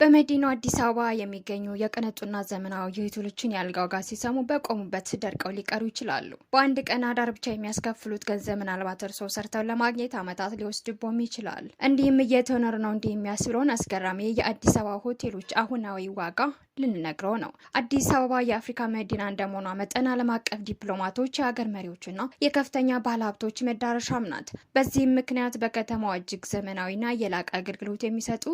በመዲናው አዲስ አበባ የሚገኙ የቅንጡና ዘመናዊ የሆቴሎችን የአልጋ ዋጋ ሲሰሙ በቆሙበት ደርቀው ሊቀሩ ይችላሉ። በአንድ ቀን አዳር ብቻ የሚያስከፍሉት ገንዘብ ምናልባት እርስዎ ሰርተው ለማግኘት ዓመታት ሊወስድቦም ይችላል። እንዲህም እየተኖር ነው እንዲህ የሚያስብለውን አስገራሚ የአዲስ አበባ ሆቴሎች አሁናዊ ዋጋ ልንነግረው ነው። አዲስ አበባ የአፍሪካ መዲና እንደመሆኗ መጠን ዓለም አቀፍ ዲፕሎማቶች፣ የሀገር መሪዎችና የከፍተኛ ባለሀብቶች መዳረሻም ናት። በዚህም ምክንያት በከተማዋ እጅግ ዘመናዊና የላቀ አገልግሎት የሚሰጡ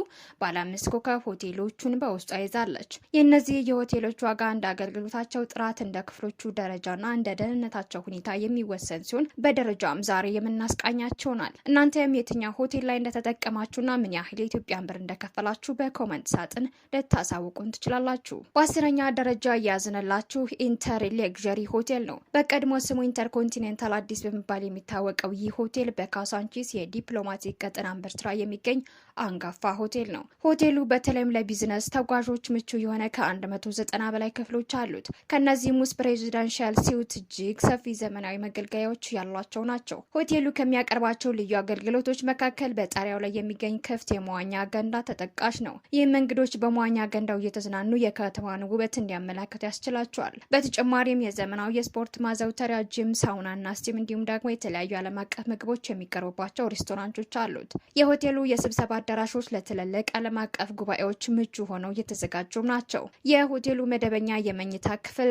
ባለ 5 ኮከብ ሆቴሎቹን በውስጧ ይዛለች። የእነዚህ የሆቴሎች ዋጋ እንደ አገልግሎታቸው ጥራት፣ እንደ ክፍሎቹ ደረጃና እንደ ደህንነታቸው ሁኔታ የሚወሰን ሲሆን በደረጃም ዛሬ የምናስቃኛቸው ናል። እናንተም የትኛው ሆቴል ላይ እንደተጠቀማችሁና ምን ያህል የኢትዮጵያን ብር እንደከፈላችሁ በኮመንት ሳጥን ልታሳውቁን ትችላላችሁ። በ10ኛ ደረጃ እያዝንላችሁ ኢንተር ሌክዠሪ ሆቴል ነው። በቀድሞ ስሙ ኢንተርኮንቲኔንታል አዲስ በመባል የሚታወቀው ይህ ሆቴል በካሳንቺስ የዲፕሎማቲክ ቀጠና እምብርት ላይ የሚገኝ አንጋፋ ሆቴል ነው። ሆቴሉ በተለይም ለቢዝነስ ተጓዦች ምቹ የሆነ ከ190 በላይ ክፍሎች አሉት። ከነዚህም ውስጥ ፕሬዚዳንሻል ሲዩት እጅግ ሰፊ ዘመናዊ መገልገያዎች ያሏቸው ናቸው። ሆቴሉ ከሚያቀርባቸው ልዩ አገልግሎቶች መካከል በጣሪያው ላይ የሚገኝ ክፍት የመዋኛ ገንዳ ተጠቃሽ ነው። ይህም እንግዶች በመዋኛ ገንዳው እየተዝናኑ የከተማን ውበት እንዲያመላክቱ ያስችላቸዋል። በተጨማሪም የዘመናዊ የስፖርት ማዘውተሪያ፣ ጂም፣ ሳውናና ስቲም እንዲሁም ደግሞ የተለያዩ ዓለም አቀፍ ምግቦች የሚቀርቡባቸው ሬስቶራንቶች አሉት። የሆቴሉ የስብሰባ አዳራሾች ለትልልቅ ዓለም አቀፍ ጉባኤዎች ምቹ ሆነው የተዘጋጁ ናቸው። የሆቴሉ መደበኛ የመኝታ ክፍል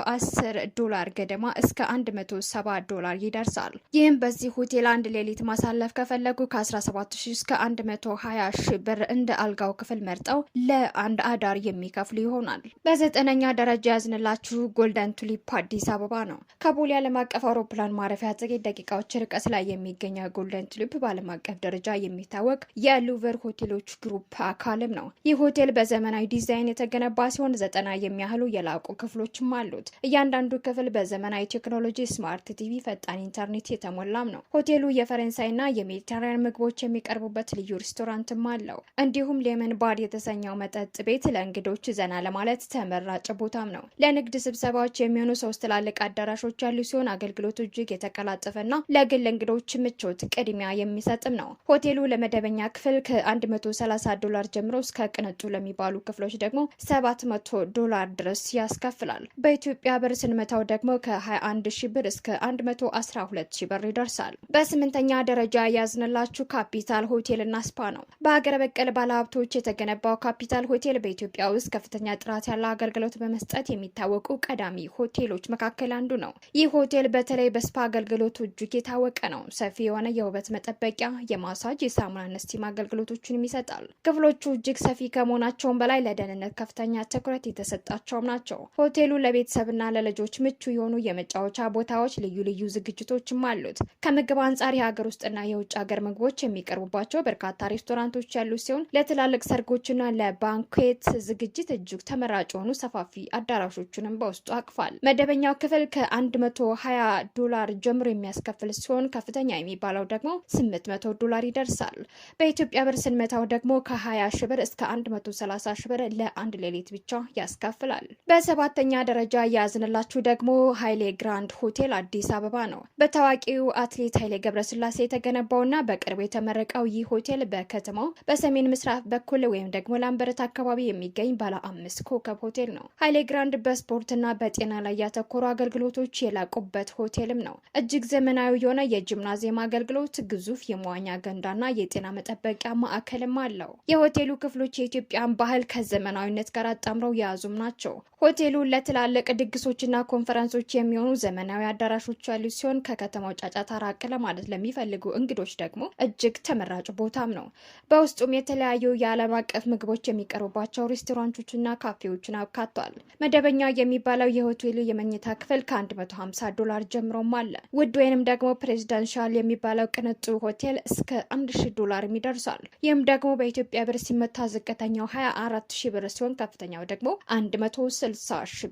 ከ$110 ገደማ እስከ $170 ይደርሳል። ይህም በዚህ ሆቴል አንድ ሌሊት ማሳለፍ ከፈለጉ ከ17,000 እስከ 120,000 ብር እንደ አልጋው ክፍል መርጠው ለአንድ አዳር የሚከፍሉ ይሆናል። በ9ኛ ደረጃ ያዝንላችሁ ጎልደን ቱሊፕ አዲስ አበባ ነው። ከቦሌ ዓለም አቀፍ አውሮፕላን ማረፊያ ጥቂት ደቂቃዎች ርቀት ላይ የሚገኘው ጎልደን ቱሊፕ በዓለም አቀፍ ደረጃ የሚታወቅ የሉቨር ሆቴሎች ግሩፕ አካልም ነው። ይህ ሆቴል በዘመናዊ ዲዛይን የተገነባ ሲሆን 90 የሚያህሉ የላቁ ክፍሎችም አሉት። እያንዳንዱ ክፍል በዘመናዊ ቴክኖሎጂ፣ ስማርት ቲቪ፣ ፈጣን ኢንተርኔት የተሞላም ነው። ሆቴሉ የፈረንሳይና የሜዲተራኒያን ምግቦች የሚቀርቡበት ልዩ ሬስቶራንትም አለው። እንዲሁም ሌመን ባር የተሰኘው መጠጥ ቤት ለእንግዶች ዘና ለማለት ተመራጭ ቦታም ነው። ለንግድ ስብሰባዎች የሚሆኑ 3 ትላልቅ አዳራሾች ያሉ ሲሆን አገልግሎቱ እጅግ የተቀላጠፈና ለግል እንግዶች ምቾት ቅድሚያ የሚሰጥም ነው። ሆቴሉ ለመደበኛ ክፍል ከ$130 ጀምሮ እስከ ቅንጡ ለሚባሉ ክፍሎች ደግሞ $700 ድረስ ያስከፍላል። በኢትዮጵያ ብር ስንመታው ደግሞ ከ21,000 ብር እስከ 112,000 ብር ይደርሳል። በ8ኛ ደረጃ ያዝንላችሁ ካፒታል ሆቴል እና ስፓ ነው። በሀገር በቀል ባለሀብቶች የተገነባው ካፒታል ሆቴል በኢትዮጵያ ውስጥ ከፍተኛ ጥራት ያለው አገልግሎት በመስጠት የሚታወቁ ቀዳሚ ሆቴሎች መካከል አንዱ ነው። ይህ ሆቴል በተለይ በስፓ አገልግሎቱ እጅግ የታወቀ ነው። ሰፊ የሆነ የውበት መጠበቂያ፣ የማሳጅ፣ የሳሙና ስቲም አገልግሎቶችን ይሰጣል። ክፍሎቹ እጅግ ሰፊ ከመሆናቸውም በላይ ለደህንነት ከፍተኛ ትኩረት የተሰጣቸውም ናቸው። ሆቴሉ ለቤተሰብና ለልጆች ምቹ የሆኑ የመጫወቻ ቦታዎች፣ ልዩ ልዩ ዝግጅቶችም አሉት። ከምግብ አንጻር የሀገር ውስጥና የውጭ ሀገር ምግቦች የሚቀርቡባቸው በርካታ ሬስቶራንቶች ያሉት ሲሆን ለትላልቅ ሰርጎችና ለባንኩዌት ዝግጅት እጅግ ተመራጭ የሆኑ ሰፋፊ አዳራሾችንም በውስጡ አቅፏል። መደበኛው ክፍል ከ$120 ጀምሮ የሚያስከፍል ሲሆን ከፍተኛ የሚባለው ደግሞ $800 ይደርሳል። በኢትዮጵያ ብር ስንመታው ደግሞ ከ20,000 ብር እስከ 130,000 ብር ለአንድ ሌሊት ብቻ ያስከፍላል። በ7ኛ ደረጃ ያዝንላችሁ ደግሞ ኃይሌ ግራንድ ሆቴል አዲስ አበባ ነው። በታዋቂው አትሌት ኃይሌ ገብረስላሴ የተገነባውና በቅርቡ የተመረቀው ይህ ሆቴል በከተማው በሰሜን ምስራቅ በኩል ወይም ደግሞ ላምበረት አካባቢ የሚገኝ ባለ 5 ኮከብ ሆቴል ነው። ኃይሌ ግራንድ በስፖርትና በጤና ላይ ያተኮሩ አገልግሎቶች የላቁበት ሆቴልም ነው። እጅግ ዘመናዊ የሆነ የጂምናዚየም አገልግሎት፣ ግዙፍ የመዋኛ ገንዳና የጤና መጠበቂያ ማዕከልም አለው። የሆቴሉ ክፍሎች የኢትዮጵያን ባህል ከዘመናዊነት ጋር አጣምረው የያዙም ናቸው። ሆቴሉ ለትላልቅ ድግሶችና ኮንፈረንሶች የሚሆኑ ዘመናዊ አዳራሾች ያሉት ሲሆን ከከተማው ጫጫታ ራቅ ለማለት ለሚፈልጉ እንግዶች ደግሞ እጅግ ተመራጭ ቦታም ነው። በውስጡም የተለያዩ የዓለም አቀፍ ምግቦች የሚቀርቡባቸው ሬስቶራንቶችና ካፌዎችን አካቷል። መደበኛ የሚባለው የሆቴሉ የመኝታ ክፍል ከ$150 ጀምሮም አለ። ውድ ወይንም ደግሞ ፕሬዚዳንሻል የሚባለው ቅንጡ ሆቴል እስከ $1,000 ይደርሳል። ይህም ደግሞ በኢትዮጵያ ብር ሲመታ ዝቅተኛው 24,000 ብር ሲሆን ከፍተኛው ደግሞ 160,000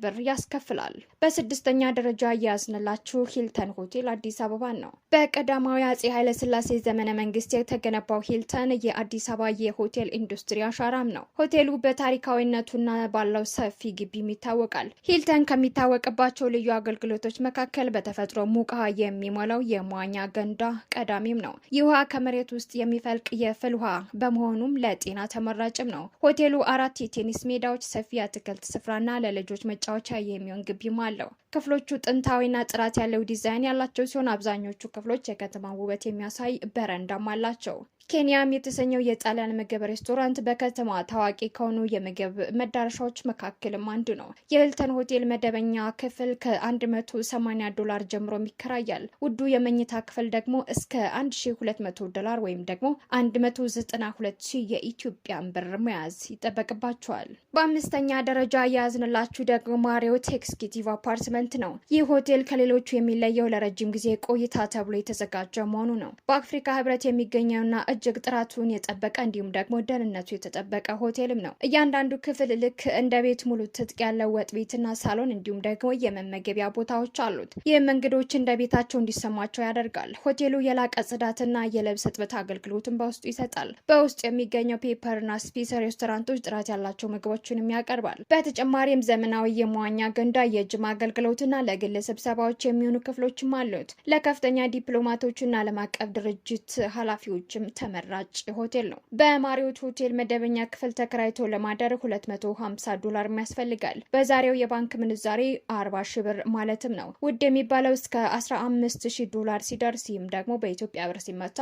ብር ያስከፍላል። በ6ኛ ደረጃ ያዝንላችሁ ሂልተን ሆቴል አዲስ አበባ ነው። በቀዳማዊ አጼ ኃይለ ሥላሴ ዘመነ መንግስት የተገነባው ሂልተን የአዲስ አበባ የሆቴል ኢንዱስትሪ አሻራም ነው። ሆቴሉ በታሪካዊ ዘመናዊነቱና ባለው ሰፊ ግቢም ይታወቃል። ሂልተን ከሚታወቅባቸው ልዩ አገልግሎቶች መካከል በተፈጥሮ ሙቅ ውሃ የሚሞላው የመዋኛ ገንዳ ቀዳሚም ነው። ይህ ውሃ ከመሬት ውስጥ የሚፈልቅ የፍል ውሃ በመሆኑም ለጤና ተመራጭም ነው። ሆቴሉ 4 የቴኒስ ሜዳዎች፣ ሰፊ የአትክልት ስፍራና ለልጆች መጫወቻ የሚሆን ግቢም አለው። ክፍሎቹ ጥንታዊና ጥራት ያለው ዲዛይን ያላቸው ሲሆን አብዛኞቹ ክፍሎች የከተማ ውበት የሚያሳይ በረንዳም አላቸው። ኬንያም የተሰኘው የጣሊያን ምግብ ሬስቶራንት በከተማ ታዋቂ ከሆኑ የምግብ መዳረሻዎች መካከልም አንዱ ነው። የሂልተን ሆቴል መደበኛ ክፍል $180 ጀምሮ ይከራያል። ውዱ የመኝታ ክፍል ደግሞ እስከ $1200 ወይም ደግሞ 192,000 የኢትዮጵያን ብር መያዝ ይጠበቅባቸዋል። በአምስተኛ ደረጃ የያዝንላችሁ ደግሞ ማሪዮት ኤክስኪዩቲቭ አፓርትመንት ነው። ይህ ሆቴል ከሌሎቹ የሚለየው ለረጅም ጊዜ ቆይታ ተብሎ የተዘጋጀ መሆኑ ነው። በአፍሪካ ህብረት የሚገኘውና እጅግ ጥራቱን የጠበቀ እንዲሁም ደግሞ ደህንነቱ የተጠበቀ ሆቴልም ነው። እያንዳንዱ ክፍል ልክ እንደ ቤት ሙሉ ትጥቅ ያለው ወጥ ቤትና ሳሎን እንዲሁም ደግሞ የመመገቢያ ቦታዎች አሉት። ይህም እንግዶች እንደ ቤታቸው እንዲሰማቸው ያደርጋል። ሆቴሉ የላቀ ጽዳትና የልብስ እጥበት አገልግሎትን በውስጡ ይሰጣል። በውስጡ የሚገኘው ፔፐርና ስፒስ ሬስቶራንቶች ጥራት ያላቸው ምግቦችንም ያቀርባል። በተጨማሪም ዘመናዊ የመዋኛ ገንዳ፣ የጅም አገልግሎትና ለግል ስብሰባዎች የሚሆኑ ክፍሎችም አሉት። ለከፍተኛ ዲፕሎማቶችና ዓለም አቀፍ ድርጅት ኃላፊዎችም ተመራጭ ሆቴል ነው። በማሪዮት ሆቴል መደበኛ ክፍል ተከራይቶ ለማደር $250 ያስፈልጋል። በዛሬው የባንክ ምንዛሬ 40,000 ብር ማለትም ነው። ውድ የሚባለው እስከ $15,000 ሲደርስ፣ ይህም ደግሞ በኢትዮጵያ ብር ሲመታ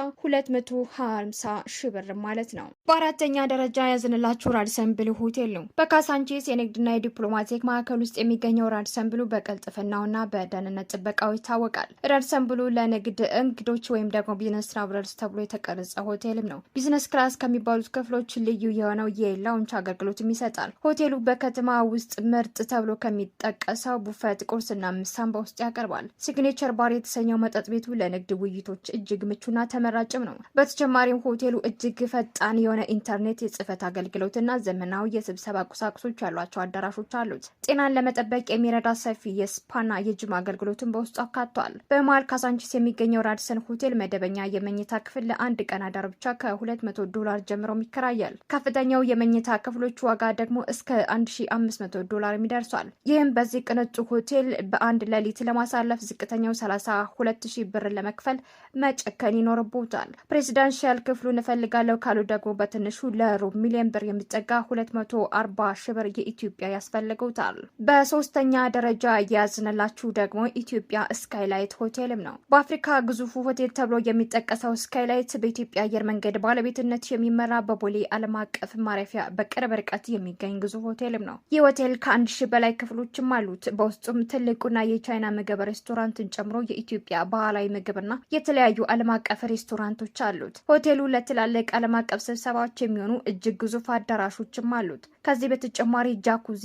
250,000 ብር ማለት ነው። በአራተኛ ደረጃ ያዝንላችሁ ራዲሰን ብሉ ሆቴል ነው። በካሳንቺስ የንግድና የዲፕሎማቲክ ማዕከል ውስጥ የሚገኘው ራዲሰን ብሉ በቅልጥፍናውና በደህንነት ጥበቃው ይታወቃል። ራዲሰን ብሉ ለንግድ እንግዶች ወይም ደግሞ ቢዝነስ ትራቭለርስ ተብሎ የተቀረጸ ሆቴልም ነው። ቢዝነስ ክላስ ከሚባሉት ክፍሎች ልዩ የሆነው የላውንች አገልግሎትም ይሰጣል። ሆቴሉ በከተማ ውስጥ ምርጥ ተብሎ ከሚጠቀሰው ቡፈት ቁርስና ምሳን በውስጥ ያቀርባል። ሲግኔቸር ባር የተሰኘው መጠጥ ቤቱ ለንግድ ውይይቶች እጅግ ምቹና ተመራጭም ነው። በተጨማሪም ሆቴሉ እጅግ ፈጣን የሆነ ኢንተርኔት፣ የጽህፈት አገልግሎትና ዘመናዊ የስብሰባ ቁሳቁሶች ያሏቸው አዳራሾች አሉት። ጤናን ለመጠበቅ የሚረዳ ሰፊ የስፓና የጅም አገልግሎትን በውስጡ አካቷል። በመሃል ካሳንቺስ የሚገኘው ራዲሰን ሆቴል መደበኛ የመኝታ ክፍል ለአንድ ቀን አዳር ብቻ $200 ጀምሮም ይከራያል። ከፍተኛው የመኝታ ክፍሎች ዋጋ ደግሞ እስከ $1,500 ይደርሳል። ይህም በዚህ ቅንጡ ሆቴል በአንድ ሌሊት ለማሳለፍ ዝቅተኛው $32,000 ብር ለመክፈል መጨከን ይኖርቦታል። ፕሬዚዳንሻል ክፍሉን እፈልጋለሁ ካሉ ደግሞ በትንሹ ለ500,000 ብር የሚጠጋ $240,000 ብር የኢትዮጵያ ያስፈልገውታል። በሶስተኛ ደረጃ ያዝንላችሁ ደግሞ ኢትዮጵያ ስካይላይት ሆቴልም ነው። በአፍሪካ ግዙፉ ሆቴል ተብሎ የሚጠቀሰው ስካይላይት በኢትዮጵያ አየር መንገድ ባለቤትነት የሚመራ በቦሌ ዓለም አቀፍ ማረፊያ በቅርብ ርቀት የሚገኝ ግዙፍ ሆቴልም ነው። ይህ ሆቴል ከ1000 በላይ ክፍሎችም አሉት። በውስጡም ትልቁና የቻይና ምግብ ሬስቶራንትን ጨምሮ የኢትዮጵያ ባህላዊ ምግብና የተለያዩ ዓለም አቀፍ ሬስቶራንቶች አሉት። ሆቴሉ ለትላልቅ ዓለም አቀፍ ስብሰባዎች የሚሆኑ እጅግ ግዙፍ አዳራሾችም አሉት። ከዚህ በተጨማሪ ጃኩዚ፣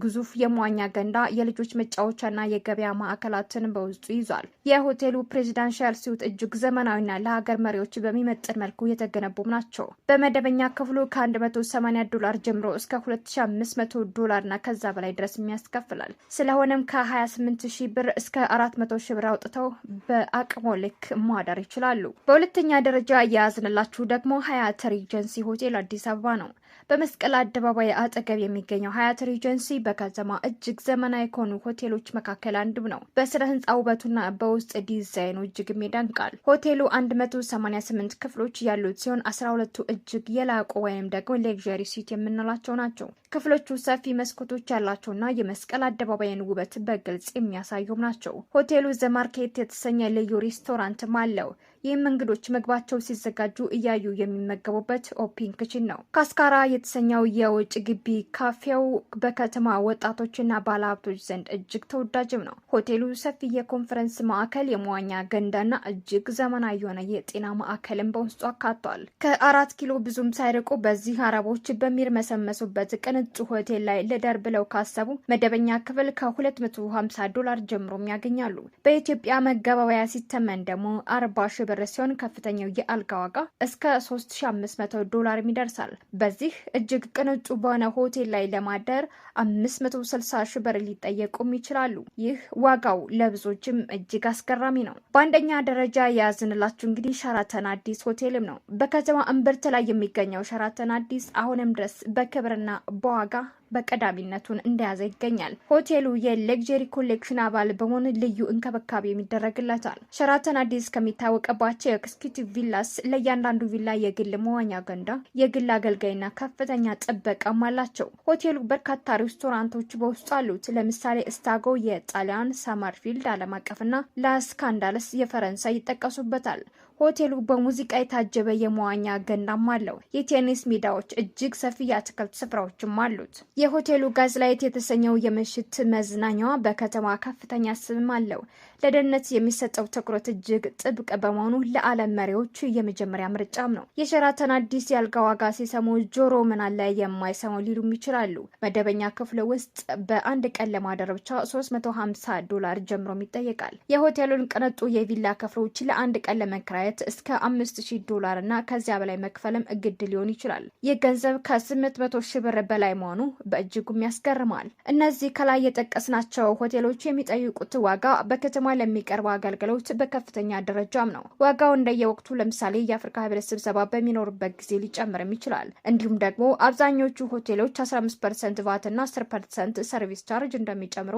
ግዙፍ የመዋኛ ገንዳ፣ የልጆች መጫወቻና የገበያ ማዕከላትን በውስጡ ይዟል። የሆቴሉ ፕሬዚዳንሻል ሲዩት እጅግ ዘመናዊና ለሀገር መሪዎች በሚመጥን መልኩ የተገነቡም ናቸው። በመደበኛ ክፍሉ $180 ጀምሮ እስከ $2,500 እና ከዛ በላይ ድረስ ያስከፍላል። ስለሆነም ከ28,000 ብር እስከ 400,000 ብር አውጥተው በአቅሞ ልክ ማደር ይችላሉ። በሁለተኛ ደረጃ የያዝንላችሁ ደግሞ ሀያት ሪጀንሲ ሆቴል አዲስ አበባ ነው። በመስቀል አደባባይ አጠገብ የሚገኘው ሀያት ሪጀንሲ በከተማ እጅግ ዘመናዊ ከሆኑ ሆቴሎች መካከል አንዱ ነው። በስነ ህንፃ ውበቱና በውስጥ ዲዛይኑ እጅግም ይደንቃል። ሆቴሉ 188 ክፍሎች ያሉት ሲሆን 12ቱ እጅግ የላቁ ወይም ደግሞ ሌክዠሪ ስዊት የምንላቸው ናቸው። ክፍሎቹ ሰፊ መስኮቶች ያላቸውና የመስቀል አደባባይን ውበት በግልጽ የሚያሳዩም ናቸው። ሆቴሉ ዘማርኬት የተሰኘ ልዩ ሬስቶራንትም አለው። ይህም እንግዶች ምግባቸው ሲዘጋጁ እያዩ የሚመገቡበት ኦፕን ክችን ነው። ካስካራ የተሰኘው የውጭ ግቢ ካፌው በከተማ ወጣቶችና ባለሀብቶች ዘንድ እጅግ ተወዳጅም ነው። ሆቴሉ ሰፊ የኮንፈረንስ ማዕከል፣ የመዋኛ ገንዳና እጅግ ዘመናዊ የሆነ የጤና ማዕከልን በውስጡ አካቷል። ከ4 ኪሎ ብዙም ሳይርቁ በዚህ አረቦች በሚርመሰመሱበት ቅንጡ ሆቴል ላይ ልደር ብለው ካሰቡ መደበኛ ክፍል $250 ጀምሮም ያገኛሉ። በኢትዮጵያ መገባበያ ሲተመን ደግሞ 40,000 ብር ሲሆን ከፍተኛው የአልጋ ዋጋ እስከ $3500 ይደርሳል። በዚህ እጅግ ቅንጡ በሆነ ሆቴል ላይ ለማደር 560,000 ብር ሊጠየቁም ይችላሉ። ይህ ዋጋው ለብዙዎችም እጅግ አስገራሚ ነው። በአንደኛ ደረጃ የያዝንላችሁ እንግዲህ ሸራተን አዲስ ሆቴልም ነው። በከተማ እምብርት ላይ የሚገኘው ሸራተን አዲስ አሁንም ድረስ በክብርና በዋጋ በቀዳሚነቱን እንደያዘ ይገኛል። ሆቴሉ የሌክዠሪ ኮሌክሽን አባል በመሆን ልዩ እንክብካቤ የሚደረግለታል። ሸራተን አዲስ ከሚታወቅባቸው የኤክስኪዩቲቭ ቪላስ ለእያንዳንዱ ቪላ የግል መዋኛ ገንዳ፣ የግል አገልጋይና ከፍተኛ ጥበቃም አላቸው። ሆቴሉ በርካታ ሬስቶራንቶች በውስጡ አሉት። ለምሳሌ ስታጎ የጣሊያን፣ ሳመርፊልድ ዓለም አቀፍና ላስካንዳልስ የፈረንሳይ ይጠቀሱበታል። ሆቴሉ በሙዚቃ የታጀበ የመዋኛ ገንዳም አለው። የቴኒስ ሜዳዎች፣ እጅግ ሰፊ የአትክልት ስፍራዎችም አሉት። የሆቴሉ ጋዝላይት የተሰኘው የምሽት መዝናኛዋ በከተማ ከፍተኛ ስም አለው። ለደህንነት የሚሰጠው ትኩረት እጅግ ጥብቅ በመሆኑ ለዓለም መሪዎች የመጀመሪያ ምርጫም ነው። የሸራተን አዲስ የአልጋ ዋጋ ሲሰሙ ጆሮ ምናለ የማይሰማው ሊሉም ይችላሉ። መደበኛ ክፍል ውስጥ በአንድ ቀን ለማደር ብቻ $350 ጀምሮም ይጠየቃል። የሆቴሉን ቅንጡ የቪላ ክፍሎች ለአንድ ቀን ለመከራየት እስከ $5,000 እና ከዚያ በላይ መክፈልም ግድ ሊሆን ይችላል። ይህ ገንዘብ ከ800,000 ብር በላይ መሆኑ በእጅጉም ያስገርማል። እነዚህ ከላይ የጠቀስናቸው ሆቴሎች የሚጠይቁት ዋጋ በከተማ ለሚቀርበው አገልግሎት በከፍተኛ ደረጃም ነው። ዋጋው እንደየወቅቱ ለምሳሌ የአፍሪካ ህብረት ስብሰባ በሚኖርበት ጊዜ ሊጨምርም ይችላል። እንዲሁም ደግሞ አብዛኞቹ ሆቴሎች 15% ቫት እና 10% ሰርቪስ ቻርጅ እንደሚጨምሩ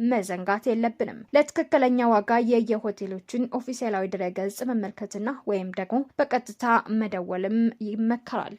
መዘንጋት የለብንም። ለትክክለኛ ዋጋ የየሆቴሎችን ኦፊሴላዊ ድረገጽ መመልከትና ወይም ደግሞ በቀጥታ መደወልም ይመከራል።